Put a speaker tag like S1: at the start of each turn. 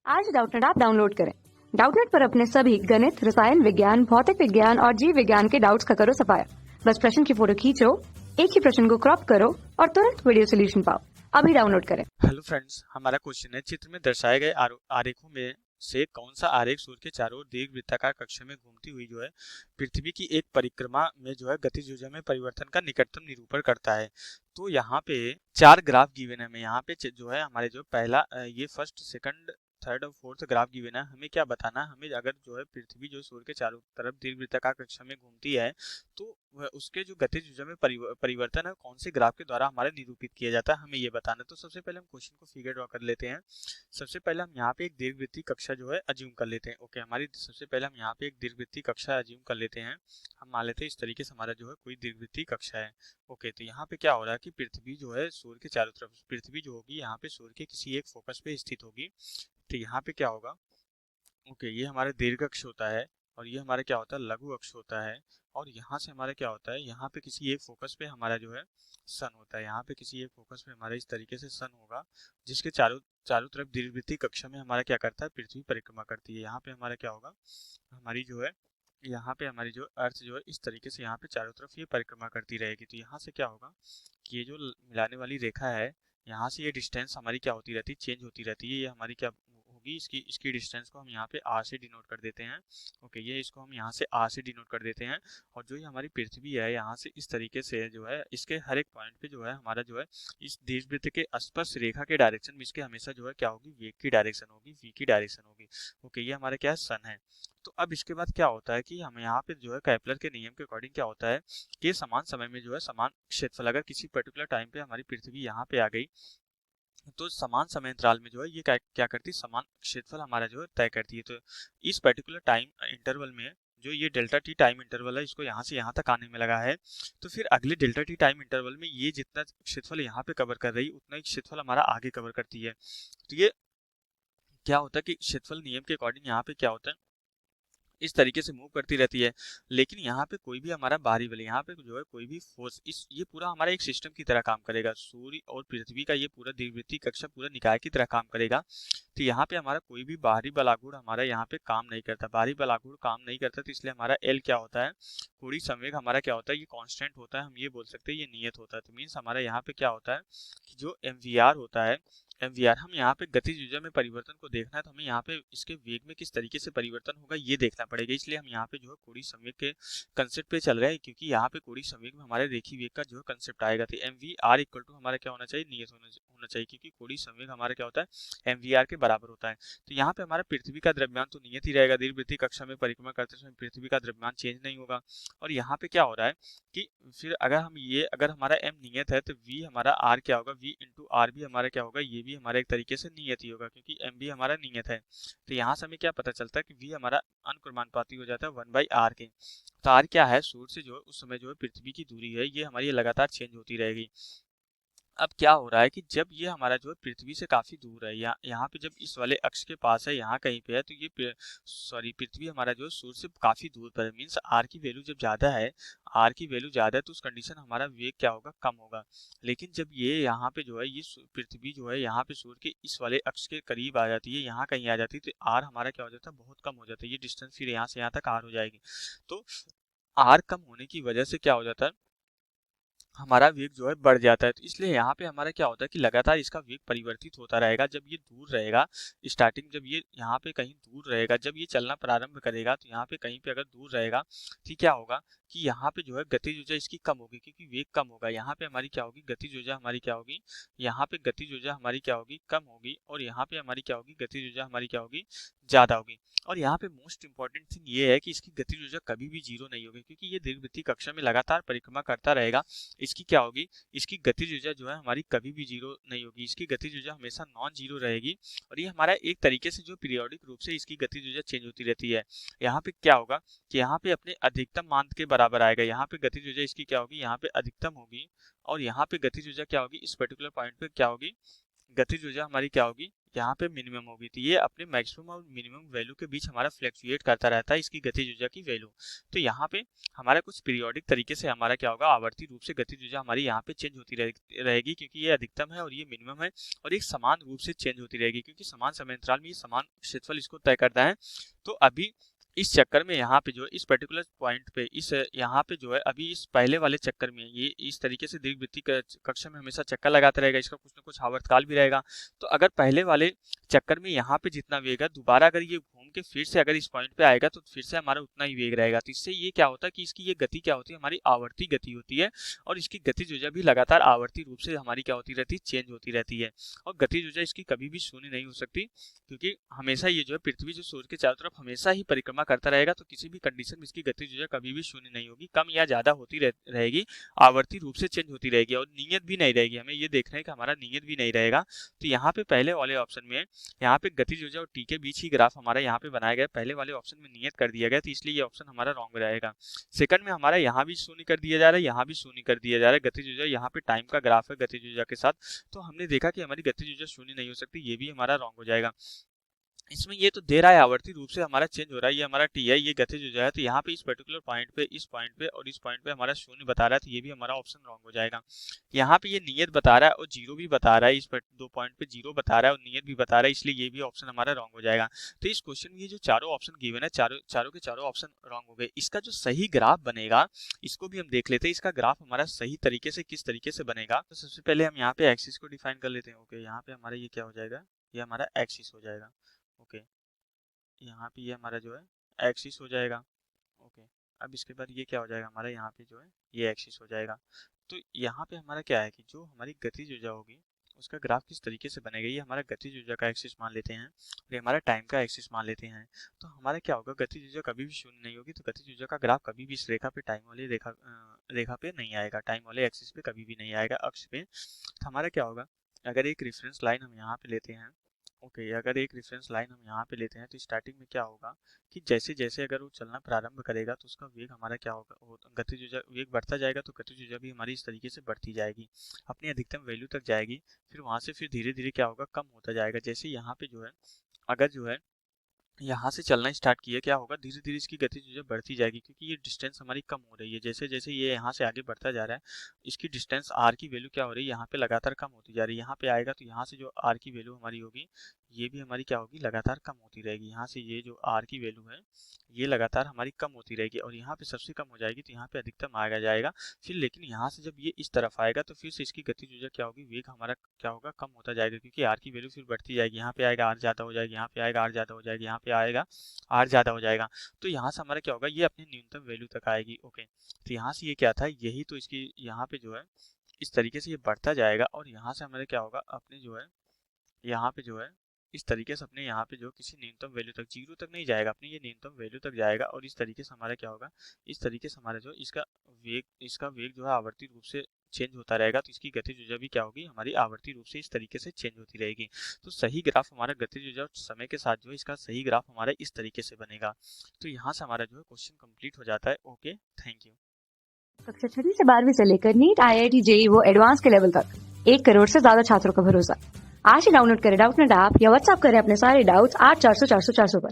S1: आज Doubtnut app download करें। Doubtnut पर अपने सभी गणित, रसायन विज्ञान, भौतिक विज्ञान और जीव विज्ञान के डाउट्स का करो सफाया। बस प्रश्न की फोटो खींचो, एक ही प्रश्न को क्रॉप करो और तुरंत वीडियो सोल्यूशन पाओ। अभी डाउनलोड करें।
S2: हेलो फ्रेंड्स, हमारा क्वेश्चन है चित्र में दर्शाए गए आरेखों में से कौन सा आरेख सूर्य के चारों ओर दीर्घवृत्ताकार कक्षा में घूमती हुई पृथ्वी की एक परिक्रमा में गतिज ऊर्जा में परिवर्तन का निकटतम निरूपण करता है। तो यहाँ पे चार ग्राफ गिवन है। हमें यहाँ पे हमारे पहला ये फर्स्ट, सेकंड, थर्ड और फोर्थ ग्राफ गिवन है। हमें क्या बताना है, हमें अगर पृथ्वी सूर्य के चारों तरफ दीर्घवृत्ताकार कक्षा में घूमती है तो वह उसके गतिज ऊर्जा में परिवर्तन है कौन से ग्राफ के द्वारा हमारे निरूपित किया जाता है, हमें ये बताना है। तो सबसे पहले हम क्वेश्चन को फिगर ड्रॉ कर लेते हैं। सबसे पहले हम यहाँ पे एक दीर्घवृत्तीय कक्षा अज्यूम कर लेते हैं। ओके, हमारी सबसे पहले हम यहाँ पे एक दीर्घवृत्तीय कक्षा अज्यूम कर लेते हैं। हम मान लेते हैं इस तरीके से हमारा कोई दीर्घवृत्तीय कक्षा है। ओके, तो यहाँ पे क्या हो रहा है कि पृथ्वी सूर्य के चारों तरफ, पृथ्वी होगी यहाँ पे सूर्य के किसी एक फोकस पे स्थित होगी। तो यहाँ पे क्या होगा, ओके, ये हमारा दीर्घ अक्ष होता है और ये हमारा क्या होता है, लघु अक्ष होता है। और यहाँ से हमारा क्या होता है, यहाँ पे किसी एक फोकस पे हमारा सन होता है। यहाँ पे किसी एक फोकस पे हमारा इस तरीके से सन होगा, जिसके चारों चारों तरफ दीर्घवृत्तीय कक्षा में हमारा क्या करता है, पृथ्वी परिक्रमा करती है। यहाँ पे हमारा क्या होगा, हमारी यहाँ पे हमारी अर्थ इस तरीके से यहाँ पे चारों तरफ ये परिक्रमा करती रहेगी। तो यहाँ से क्या होगा कि ये जो मिलाने वाली रेखा है, यहाँ से ये डिस्टेंस हमारी क्या होती रहती है, चेंज होती रहती है। ये हमारी क्या होगी, इसकी डिस्टेंस को हम यहाँ पे आर से डिनोट कर देते हैं। ओके, ये इसको हम यहाँ से आर से डिनोट कर देते हैं। और ये हमारी पृथ्वी है, यहाँ से इस तरीके से इसके हर एक पॉइंट पे हमारा इस दीर्घवृत्त के स्पर्श रेखा के डायरेक्शन में इसके हमेशा क्या होगी, वेग की डायरेक्शन होगी, वी की डायरेक्शन होगी। ओके, ये हमारा क्या है, सन है। तो अब इसके बाद क्या होता है कि हम यहाँ पे केपलर के नियम के अकॉर्डिंग क्या होता है कि समान समय में समान क्षेत्रफल, अगर किसी पर्टिकुलर टाइम पे हमारी पृथ्वी यहाँ पे आ गई तो समान समय अंतराल में ये क्या करती है, समान क्षेत्रफल हमारा तय करती है। तो इस पर्टिकुलर टाइम इंटरवल में ये डेल्टा टी टाइम इंटरवल है, इसको यहाँ से यहाँ तक आने में लगा है। तो फिर अगले डेल्टा टी टाइम इंटरवल में ये जितना क्षेत्रफल यहाँ पे कवर कर रही है उतना ही क्षेत्रफल हमारा आगे कवर करती है। तो ये क्या होता है कि क्षेत्रफल नियम के अकॉर्डिंग यहाँ पे क्या होता है, इस तरीके से मूव करती रहती है। लेकिन यहाँ पे कोई भी हमारा बाहरी बल, यहाँ पे कोई भी फोर्स, ये पूरा हमारा एक सिस्टम की तरह काम करेगा। सूर्य और पृथ्वी का ये पूरा दीर्घवृत्तीय कक्षा पूरा निकाय की तरह काम करेगा। तो यहाँ पे हमारा कोई भी बाहरी बलागुण हमारा यहाँ पे काम नहीं करता, बाहरी बलागुण काम नहीं करता। तो इसलिए हमारा एल क्या होता है, कोणीय संवेग हमारा क्या होता है, ये कांस्टेंट होता है। हम ये बोल सकते हैं ये नियत होता है। तो मीन्स हमारा यहाँ पे क्या होता है कि जो एमवीआर होता है, एमवीआर, हम यहाँ पे गतिज ऊर्जा में परिवर्तन को देखना है तो हमें यहाँ पे इसके वेग में किस तरीके से परिवर्तन होगा ये देखना पड़ेगा। इसलिए हम यहाँ पे कोणीय संवेग के कंसेप्ट पे चल रहे हैं, क्योंकि यहाँ पे कोणीय संवेग में हमारे रेखीय वेग का कंसेप्ट आएगा। तो M V are equal to हमारा क्या होना चाहिए, नियत होना चाहिए, क्योंकि कोणीय संवेग हमारा क्या होता है, एम वी आर के बराबर होता है। तो यहाँ पे हमारा पृथ्वी का द्रव्यमान तो नियत ही रहेगा, दीर्घवृत्तीय कक्षा में परिक्रमा करते समय पृथ्वी का द्रव्यमान चेंज नहीं होगा। और यहाँ पे क्या हो रहा है कि फिर अगर हमारा एम नियत है तो वी हमारा आर क्या होगा, वी इंटू आर भी हमारा क्या होगा, ये भी हमारा एक तरीके से नियत ही होगा, क्योंकि एम भी हमारा नियत है। तो यहाँ से हमें क्या पता चलता है कि वी हमारा अनुक्रमानुपाती हो जाता है 1/r के। तो आर क्या है, सूर्य से उस समय पृथ्वी की दूरी है, ये हमारी लगातार चेंज होती रहेगी। अब क्या हो रहा है कि जब ये हमारा पृथ्वी से काफी दूर है, यहाँ पे जब इस वाले अक्ष के पास है, यहाँ कहीं पे है, तो ये पृथ्वी हमारा सूर्य से काफी दूर पर है। मीन्स आर की वैल्यू जब ज्यादा है, आर की वैल्यू ज्यादा है तो उस कंडीशन हमारा वेग क्या होगा, कम होगा। लेकिन जब ये यहाँ पे ये पृथ्वी यहाँ पे सूर्य के इस वाले अक्ष के करीब आ जाती है, यहाँ कहीं आ जाती है, तो आर हमारा क्या हो जाता है, बहुत कम हो जाता है। ये डिस्टेंस फिर यहाँ से यहाँ तक आर हो जाएगी। तो आर कम होने की वजह से क्या हो जाता है, हमारा वेग बढ़ जाता है। तो इसलिए यहाँ पे हमारा क्या होता है कि लगातार इसका वेग परिवर्तित होता रहेगा। जब ये दूर रहेगा, स्टार्टिंग जब ये यहाँ पे कहीं दूर रहेगा, जब ये चलना प्रारंभ करेगा तो यहाँ पे कहीं पे अगर दूर रहेगा तो क्या होगा कि यहाँ पे गतिज ऊर्जा इसकी कम होगी, क्योंकि वेग कम होगा। यहाँ पे हमारी क्या होगी, गतिज ऊर्जा हमारी क्या होगी, यहाँ पे गतिज ऊर्जा हमारी क्या होगी, कम होगी। और यहाँ पे हमारी क्या होगी, गतिज ऊर्जा हमारी क्या होगी, ज्यादा होगी। और यहाँ पे मोस्ट इंपॉर्टेंट थिंग ये है कि इसकी गतिज ऊर्जा कभी भी जीरो नहीं होगी, क्योंकि ये दीर्घवृत्तीय कक्षा में लगातार परिक्रमा करता रहेगा। इसकी क्या होगी, इसकी गतिज ऊर्जा हमारी कभी भी जीरो नहीं होगी, इसकी गतिज ऊर्जा हमेशा नॉन जीरो रहेगी। और ये हमारा एक तरीके से पीरियोडिक रूप से इसकी गतिज ऊर्जा चेंज होती रहती है। यहाँ पे क्या होगा कि यहाँ पे अपने अधिकतम मान के बराबर आएगा, यहाँ पे गतिज ऊर्जा इसकी क्या होगी, यहाँ पे अधिकतम होगी। और यहाँ पे गतिज ऊर्जा क्या होगी, इस पर्टिकुलर पॉइंट पे क्या होगी, गतिज ऊर्जा हमारी क्या होगी, यहाँ पे मिनिमम होगी, तो ये अपने मैक्सिमम और मिनिमम वैल्यू के बीच हमारा फ्लक्चुएट करता रहता है इसकी गतिज ऊर्जा की वैल्यू। तो यहाँ पे हमारा कुछ पीरियोडिक तरीके से हमारा क्या होगा, आवर्ती रूप से गतिज ऊर्जा हमारी यहाँ पे चेंज होती रहेगी, क्योंकि ये अधिकतम है और ये मिनिमम है, और एक समान रूप से चेंज होती रहेगी, क्योंकि समान समय अंतराल में ये समान क्षेत्रफल इसको तय करता है। तो अभी इस चक्कर में यहाँ पे जो है इस पर्टिकुलर पॉइंट पे इस यहाँ पे जो है अभी इस पहले वाले चक्कर में ये इस तरीके से दीर्घवृत्तीय कक्षा में हमेशा चक्कर लगाता रहेगा, इसका कुछ ना कुछ आवर्तकाल भी रहेगा। तो अगर पहले वाले चक्कर में यहाँ पे जितना वेग है, दोबारा अगर ये घूम के फिर से अगर इस पॉइंट पे आएगा तो फिर से हमारा उतना ही वेग रहेगा। तो इससे ये क्या होता है कि इसकी ये गति क्या होती है, हमारी आवर्ती गति होती है, और इसकी गतिज ऊर्जा भी लगातार आवर्ती रूप से हमारी क्या होती रहती है, चेंज होती रहती है। और गतिज ऊर्जा इसकी कभी भी शून्य नहीं हो सकती, क्योंकि हमेशा ये जो है पृथ्वी जो सूर्य के चारों तरफ हमेशा ही परिक्रमा करता रहेगा, तो किसी भी कंडीशन में इसकी गतिज ऊर्जा कभी भी शून्य नहीं होगी, कम या ज्यादा होती रहेगी, आवर्ती रूप से चेंज होती रहेगी, और नियत भी नहीं रहेगी। हमें ये देखना है कि हमारा नियत भी नहीं रहेगा। तो यहाँ पे पहले वाले ऑप्शन में यहाँ पे गतिज ऊर्जा और टी के बीच ही ग्राफ हमारा यहाँ पे बनाया गया, पहले वाले ऑप्शन में नियत कर दिया गया, तो इसलिए ये ऑप्शन हमारा रॉन्ग रहेगा। सेकंड में हमारा यहाँ भी शून्य कर दिया जा रहा है, यहाँ भी शून्य कर दिया जा रहा है गतिज ऊर्जा, यहाँ पे टाइम का ग्राफ है गतिज ऊर्जा के साथ, तो हमने देखा कि हमारी गतिज ऊर्जा शून्य नहीं हो सकती, ये भी हमारा रॉन्ग हो जाएगा। इसमें ये तो दे रहा है आवर्ती रूप से हमारा चेंज हो रहा है, ये हमारा टी है, ये गतिज ऊर्जा है, तो यहाँ पे इस पर्टिकुलर पॉइंट पे इस पॉइंट पे और इस पॉइंट पे हमारा शून्य बता रहा है, तो ये भी हमारा ऑप्शन रॉन्ग हो जाएगा। यहाँ पे ये नियत बता रहा है और जीरो भी बता रहा है, इस दो पॉइंट पे जीरो बता रहा है और नियत भी बता रहा है, इसलिए ये भी ऑप्शन हमारा रॉन्ग हो जाएगा। तो इस क्वेश्चन में ये जो चारों ऑप्शन गिवन है, चारों के चारों ऑप्शन रॉन्ग हो गए। इसका जो सही ग्राफ बनेगा इसको भी हम देख लेते हैं, इसका ग्राफ हमारा सही तरीके से किस तरीके से बनेगा। तो सबसे पहले हम यहाँ पे एक्सिस को डिफाइन कर लेते हैं। ओके, यहाँ पे हमारा ये क्या हो जाएगा, ये हमारा एक्सिस हो जाएगा। ओके, यहाँ पे ये हमारा जो है एक्सिस हो जाएगा। ओके, अब इसके बाद ये क्या हो जाएगा, हमारा यहाँ पे जो है ये एक्सिस हो जाएगा। तो यहाँ पे हमारा क्या है कि जो हमारी गतिज ऊर्जा होगी उसका ग्राफ किस तरीके से बनेगा, ये हमारा गतिज ऊर्जा का एक्सिस मान लेते हैं और ये हमारा टाइम का एक्सिस मान लेते हैं। तो हमारा क्या होगा, गतिज ऊर्जा कभी भी शून्य नहीं होगी, तो गतिज ऊर्जा का ग्राफ कभी भी इस रेखा पे टाइम वाली रेखा पे नहीं आएगा, टाइम वाले एक्सिस पे कभी भी नहीं आएगा, अक्ष पे। तो हमारा क्या होगा, अगर एक रेफरेंस लाइन हम यहाँ पे लेते हैं, ओके, अगर एक रेफरेंस लाइन हम यहाँ पे लेते हैं, तो स्टार्टिंग में क्या होगा कि जैसे जैसे अगर वो चलना प्रारंभ करेगा तो उसका वेग हमारा क्या होगा, गतिज ऊर्जा वेग बढ़ता जाएगा, तो गतिज ऊर्जा भी हमारी इस तरीके से बढ़ती जाएगी, अपनी अधिकतम वैल्यू तक जाएगी, फिर वहां से फिर धीरे धीरे क्या होगा, कम होता जाएगा। जैसे यहाँ पे जो है अगर जो है यहाँ से चलना स्टार्ट किया, क्या होगा, धीरे धीरे इसकी गतिज ऊर्जा बढ़ती जाएगी, क्योंकि ये डिस्टेंस हमारी कम हो रही है। जैसे जैसे ये यहाँ से आगे बढ़ता जा रहा है, इसकी डिस्टेंस आर की वैल्यू क्या हो रही है, यहाँ पे लगातार कम होती जा रही है। यहाँ पे आएगा तो यहाँ से जो आर की वैल्यू हमारी होगी ये भी हमारी क्या होगी, लगातार कम होती रहेगी। यहाँ से ये जो आर की वैल्यू है ये लगातार हमारी कम होती रहेगी, और यहाँ पे सबसे कम हो जाएगी, तो यहाँ पे अधिकतम आएगा जाएगा फिर। लेकिन यहाँ से जब ये इस तरफ आएगा तो फिर से इसकी गतिज ऊर्जा क्या होगी, वेग हमारा क्या होगा, कम होता जाएगा, क्योंकि आर की वैल्यू फिर बढ़ती जाएगी। यहाँ पे आएगा आर ज्यादा हो जाएगी, यहाँ पे आएगा आर ज्यादा हो जाएगी, यहाँ पे आएगा आर ज्यादा हो जाएगा। तो यहाँ से हमारा क्या होगा, ये अपनी न्यूनतम वैल्यू तक आएगी। ओके, तो यहाँ से ये क्या था, यही तो इसकी यहाँ पे जो है इस तरीके से ये बढ़ता जाएगा, और यहाँ से हमारे क्या होगा, अपने जो है यहाँ पे जो है इस तरीके से अपने यहाँ पे जो किसी न्यूनतम वैल्यू तक, जीरो तक नहीं जाएगा, अपनी ये न्यूनतम वैल्यू तक जाएगा, और इस तरीके से हमारा क्या होगा, इस तरीके से हमारा जो इसका वेग जो है आवर्ती रूप से चेंज होता रहेगा। तो इसकी गतिज ऊर्जा भी क्या होगी, हमारी आवर्ती रूप से इस तरीके से चेंज होती रहेगी। तो सही ग्राफ हमारा गतिज ऊर्जा समय के साथ जो है इसका सही ग्राफ हमारा इस तरीके से बनेगा। तो यहाँ से हमारा जो है क्वेश्चन कंप्लीट हो जाता है। Okay, thank you.
S1: कक्षा 6 से 12वीं से लेकर नीट, IIT, JEE वो एडवांस के लेवल तक 1 करोड़ से ज्यादा छात्रों का भरोसा। आज ही डाउनलोड करें डाउटनेट ऐप या व्हाट्सएप करें अपने सारे डाउट्स 8400 400 400 पर।